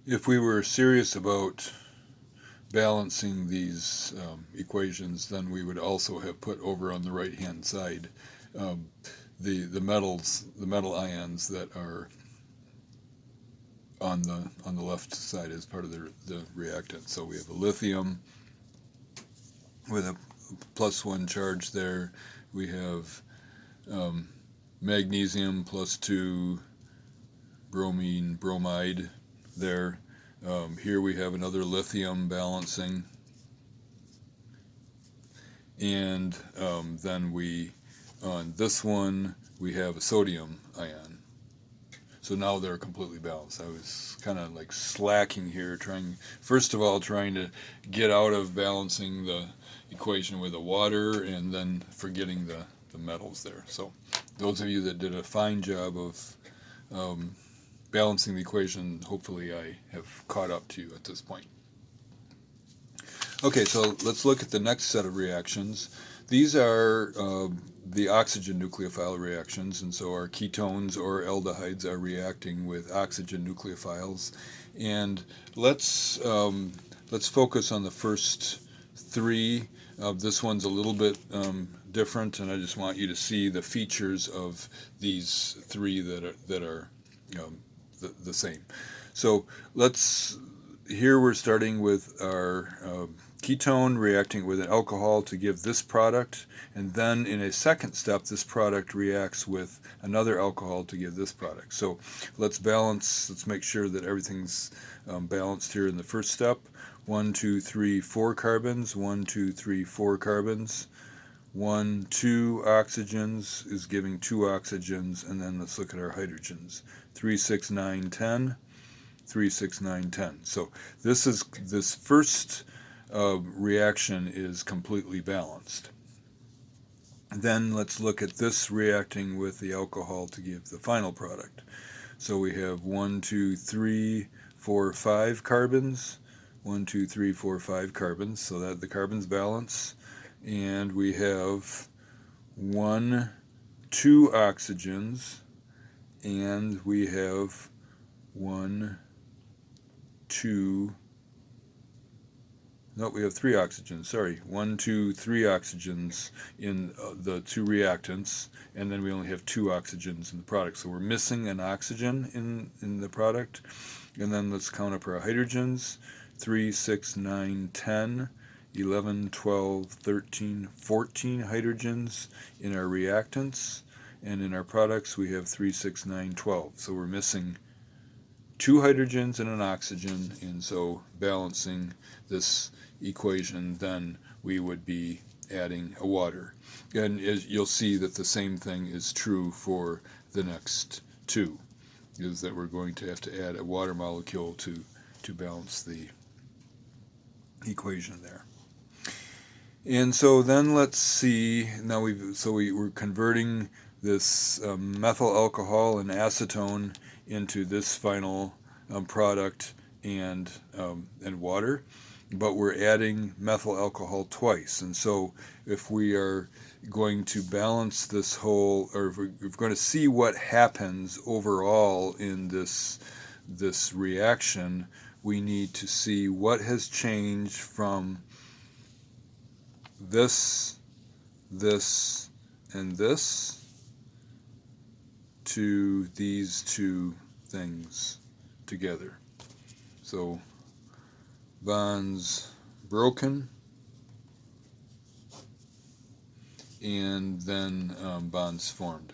If we were serious about balancing these equations, then we would also have put over on the right hand side um, the metal ions that are on the left side as part of the reactant. So we have a lithium with a +1 charge there. We have um, magnesium +2, bromine, bromide there. Here we have another lithium balancing, and then on this one we have a sodium ion. So now they're completely balanced. I was kind of like slacking here, first of all, trying to get out of balancing the equation with the water and then forgetting the metals there. So those of you that did a fine job of um, balancing the equation, hopefully I have caught up to you at this point. Okay, so let's look at the next set of reactions. These are the oxygen nucleophile reactions, and so our ketones or aldehydes are reacting with oxygen nucleophiles. And let's focus on the first three. This one's a little bit different, and I just want you to see the features of these three that are the same. So here we're starting with our ketone reacting with an alcohol to give this product, and then in a second step this product reacts with another alcohol to give this product. So let's make sure that everything's balanced here in the first step. 1, 2, 3, 4 carbons, 1, 2, 3, 4 carbons, 1, 2 oxygens is giving 2 oxygens, and then let's look at our hydrogens. 3, 6, 9, 10. 3, 6, 9, 10. So this first reaction is completely balanced. Then let's look at this reacting with the alcohol to give the final product. So we have 1, 2, 3, 4, 5 carbons. 1, 2, 3, 4, 5 carbons. So that the carbons balance. And we have 1, 2 oxygens. And we have 1, 2, no, we have 3 oxygens, sorry. 1, 2, 3 oxygens in the 2 reactants, and then we only have 2 oxygens in the product. So we're missing an oxygen in the product. And then let's count up our hydrogens. 3, 6, 9, 10, 11, 12, 13, 14 hydrogens in our reactants. And in our products we have 3, 6, 9, 12. So we're missing 2 hydrogens and an oxygen, and so balancing this equation, then we would be adding a water. And you'll see that the same thing is true for the next two, is that we're going to have to add a water molecule to balance the equation there. And so then let's see, now we're converting this methyl alcohol and acetone into this final product and water, but we're adding methyl alcohol twice. And so if we are going to balance this whole, or if we're going to see what happens overall in this reaction, we need to see what has changed from this, and this to these two things together. So bonds broken, and then bonds formed.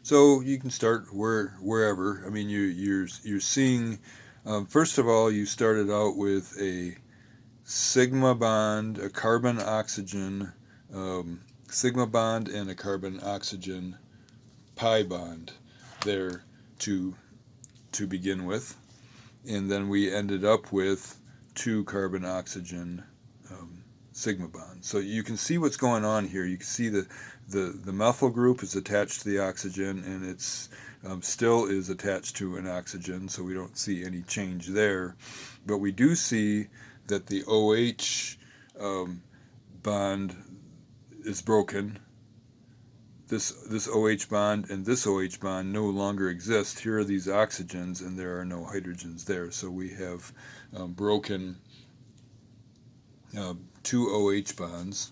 So you can start wherever. I mean, you're seeing. First of all, you started out with a sigma bond, a carbon oxygen sigma bond, and a carbon oxygen pi bond there to begin with, and then we ended up with 2 carbon oxygen sigma bonds. So you can see what's going on here. You can see that the methyl group is attached to the oxygen, and it's still is attached to an oxygen, so we don't see any change there. But we do see that the OH bond is broken. this OH bond and this OH bond no longer exist. Here are these oxygens, and there are no hydrogens there. So we have broken two OH bonds.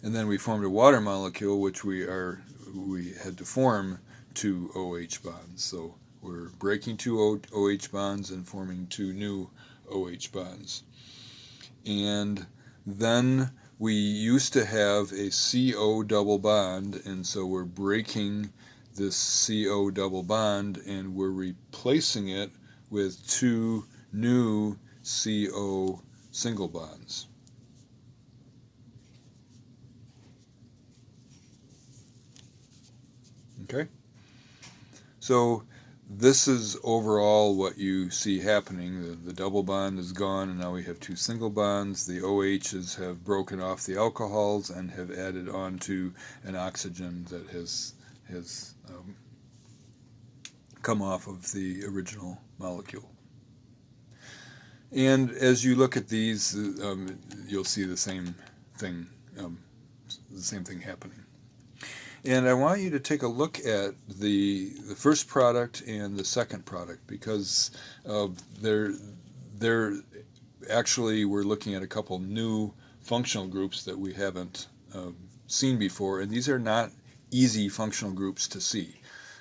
And then we formed a water molecule, which we had to form two OH bonds. So we're breaking two OH bonds and forming two new OH bonds. And then we used to have a CO double bond, and so we're breaking this CO double bond and we're replacing it with two new CO single bonds. Okay, so this is overall what you see happening. The double bond is gone, and now we have two single bonds. The OHs have broken off the alcohols and have added on to an oxygen that has come off of the original molecule. And as you look at these, you'll see the same thing happening. And I want you to take a look at the first product and the second product, because they're actually, we're looking at a couple new functional groups that we haven't seen before, and these are not easy functional groups to see.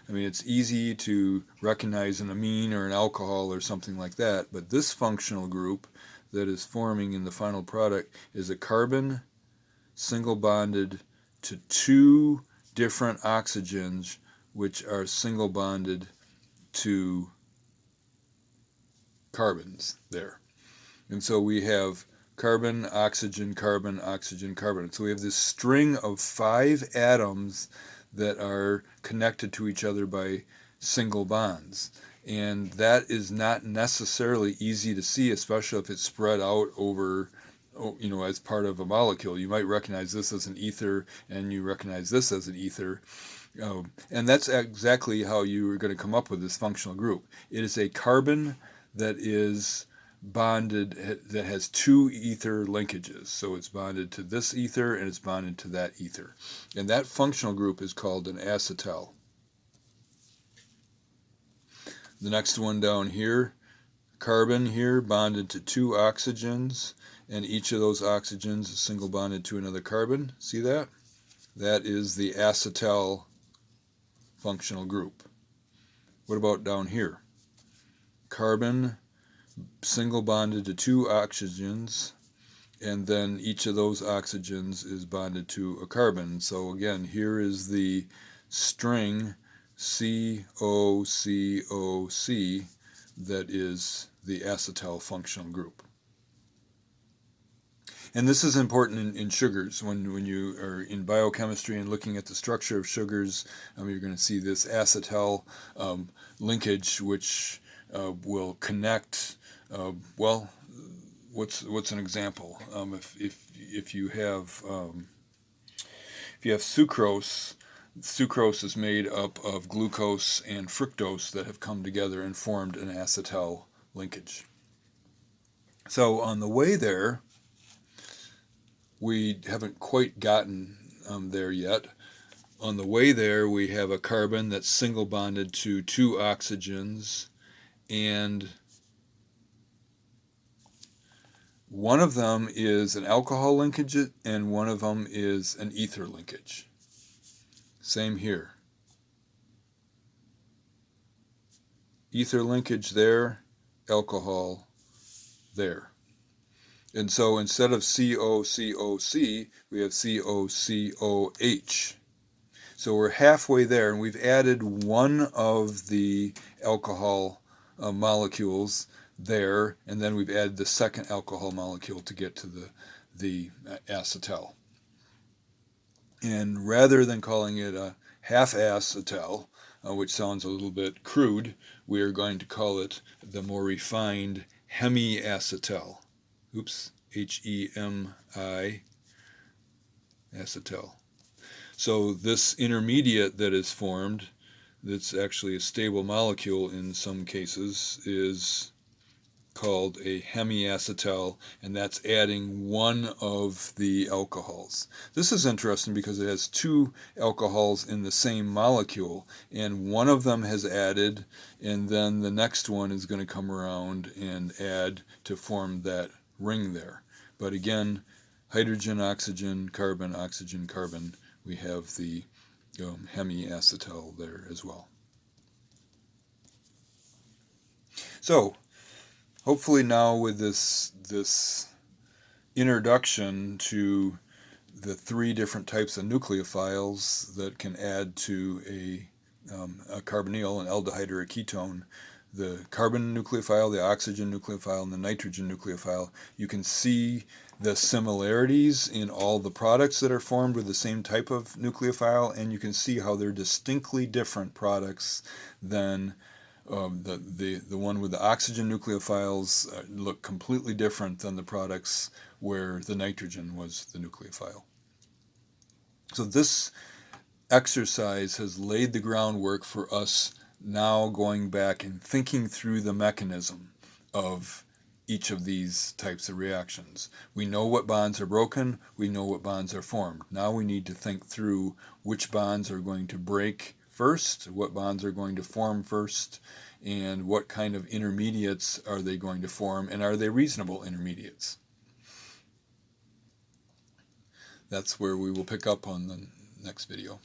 I mean, it's easy to recognize an amine or an alcohol or something like that, but this functional group that is forming in the final product is a carbon single bonded to two different oxygens which are single bonded to carbons there. And so we have carbon, oxygen, carbon, oxygen, carbon. So we have this string of 5 atoms that are connected to each other by single bonds. And that is not necessarily easy to see, especially if it's spread out over, as part of a molecule. You might recognize this as an ether, and you recognize this as an ether. And that's exactly how you are going to come up with this functional group. It is a carbon that is bonded, that has 2 ether linkages. So it's bonded to this ether and it's bonded to that ether. And that functional group is called an acetal. The next one down here, carbon here bonded to 2 oxygens, and each of those oxygens is single bonded to another carbon. See that? That is the acetal functional group. What about down here? Carbon single bonded to 2 oxygens, and then each of those oxygens is bonded to a carbon. So again, here is the string COCOC that is the acetal functional group. And this is important in sugars. When you are in biochemistry and looking at the structure of sugars, you're going to see this acetal linkage, which will connect. What's an example? If you have sucrose. Sucrose is made up of glucose and fructose that have come together and formed an acetal linkage. So on the way there, we haven't quite gotten there yet. On the way there, we have a carbon that's single bonded to 2 oxygens, and one of them is an alcohol linkage and one of them is an ether linkage. Same here. Ether linkage there, alcohol there. And so instead of COCOC, we have COCOH. So we're halfway there, and we've added one of the alcohol molecules there, and then we've added the second alcohol molecule to get to the acetal. And rather than calling it a half acetal, which sounds a little bit crude, we are going to call it the more refined hemiacetal. Oops, HEMI acetal. So this intermediate that is formed, that's actually a stable molecule in some cases, is called a hemiacetal, and that's adding one of the alcohols. This is interesting because it has two alcohols in the same molecule, and one of them has added, and then the next one is going to come around and add to form that ring there. But again, hydrogen, oxygen, carbon, oxygen, carbon, we have the hemiacetal there as well. So hopefully now with this introduction to the three different types of nucleophiles that can add to a carbonyl, an aldehyde, or a ketone, the carbon nucleophile, the oxygen nucleophile, and the nitrogen nucleophile, you can see the similarities in all the products that are formed with the same type of nucleophile, and you can see how they're distinctly different products than the one with the oxygen nucleophiles look completely different than the products where the nitrogen was the nucleophile. So this exercise has laid the groundwork for us now going back and thinking through the mechanism of each of these types of reactions. We know what bonds are broken, we know what bonds are formed. Now we need to think through which bonds are going to break first, what bonds are going to form first, and what kind of intermediates are they going to form, and are they reasonable intermediates? That's where we will pick up on the next video.